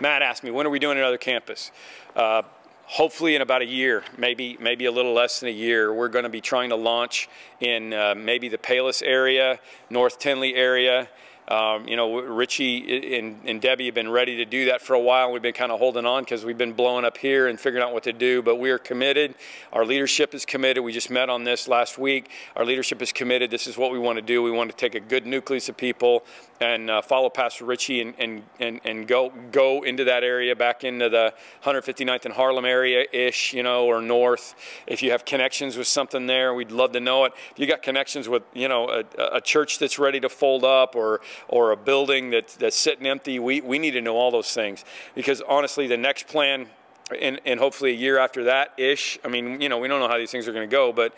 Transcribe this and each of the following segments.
Matt asked me, when are we doing another campus? Hopefully in about a year, maybe a little less than a year. We're going to be trying to launch in maybe the Palos area, North Tinley area. You know, Richie and Debbie have been ready to do that for a while. We've been kind of holding on because we've been blowing up here and figuring out what to do, but we are committed. Our leadership is committed. We just met on this last week. Our leadership is committed. This is what we want to do. We want to take a good nucleus of people and follow Pastor Richie and go into that area, back into the 159th and Harlem area-ish, you know, or north. If you have connections with something there, we'd love to know it. If you got connections with, you know, a church that's ready to fold up, or a building that's sitting empty, we need to know all those things, because honestly the next plan, and hopefully a year after that-ish, I mean, you know, we don't know how these things are going to go, but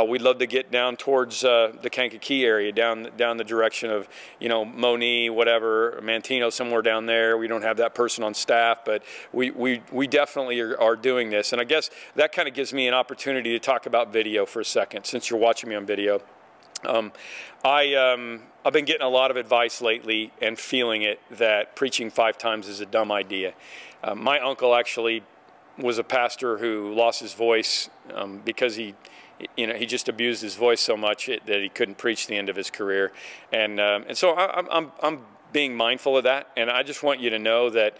we'd love to get down towards the Kankakee area, down the direction of, you know, Moni, whatever, Mantino, somewhere down there. We don't have that person on staff, but we definitely are doing this. And I guess that kind of gives me an opportunity to talk about video for a second, since you're watching me on video. I've been getting a lot of advice lately and feeling it that preaching 5 times is a dumb idea. My uncle actually was a pastor who lost his voice because he just abused his voice so much that he couldn't preach the end of his career, and so I'm being mindful of that, and I just want you to know that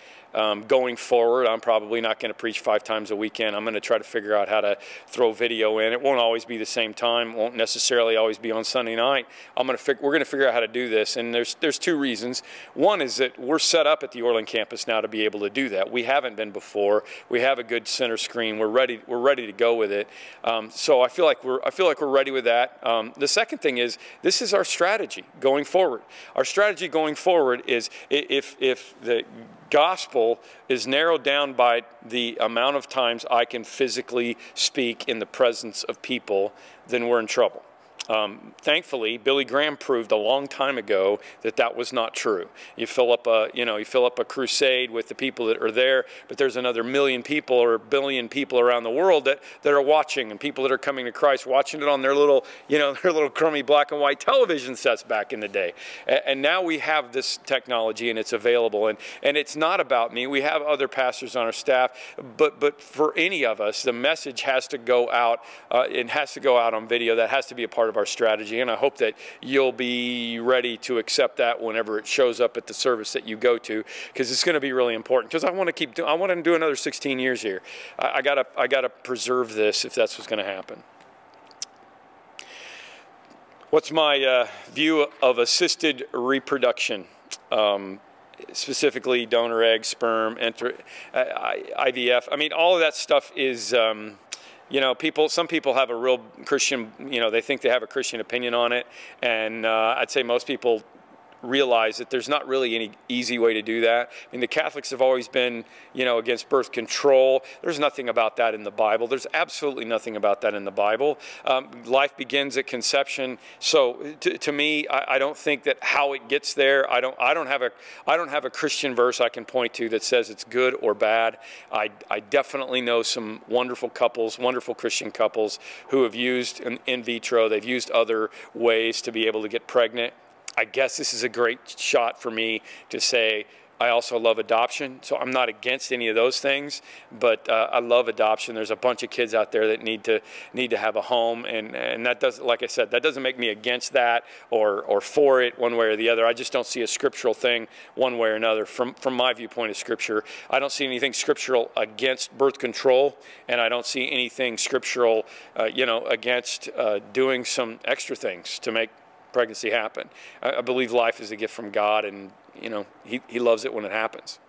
going forward, I'm probably not going to preach 5 times a weekend. I'm going to try to figure out how to throw video in. It won't always be the same time. Won't necessarily always be on Sunday night. We're going to figure out how to do this, and there's 2 reasons. One is that we're set up at the Orland campus now to be able to do that. We haven't been before. We have a good center screen. We're ready to go with it. So I feel like we're ready with that. The second thing is, this is our strategy going forward. Our strategy going forward is, if the gospel is narrowed down by the amount of times I can physically speak in the presence of people, then we're in trouble. Thankfully, Billy Graham proved a long time ago that that was not true. You fill up a crusade with the people that are there, but there's another million people or billion people around the world that are watching, and people that are coming to Christ, watching it on their little, their little crummy black and white television sets back in the day. And now we have this technology, and it's available. And it's not about me. We have other pastors on our staff, but for any of us, the message has to go out. It has to go out on video. That has to be a part of our strategy, and I hope that you'll be ready to accept that whenever it shows up at the service that you go to, because it's going to be really important. Because I want to do another 16 years here. I gotta preserve this if that's what's going to happen. What's my view of assisted reproduction? Specifically donor egg, sperm, IVF. I mean, all of that stuff is. Some people have a real Christian, they think they have a Christian opinion on it. And I'd say most people realize that there's not really any easy way to do that. I mean, the Catholics have always been, against birth control. There's nothing about that in the Bible. There's absolutely nothing about that in the Bible. Life begins at conception. So to me, I don't think that how it gets there. I don't have a Christian verse I can point to that says it's good or bad. I definitely know some wonderful couples, wonderful Christian couples who have used in vitro. They've used other ways to be able to get pregnant. I guess this is a great shot for me to say I also love adoption. So I'm not against any of those things, but I love adoption. There's a bunch of kids out there that need to have a home, and that doesn't, like I said, that doesn't make me against that or for it one way or the other. I just don't see a scriptural thing one way or another. From my viewpoint of Scripture, I don't see anything scriptural against birth control, and I don't see anything scriptural, against doing some extra things to make pregnancy happen. I believe life is a gift from God, and He loves it when it happens.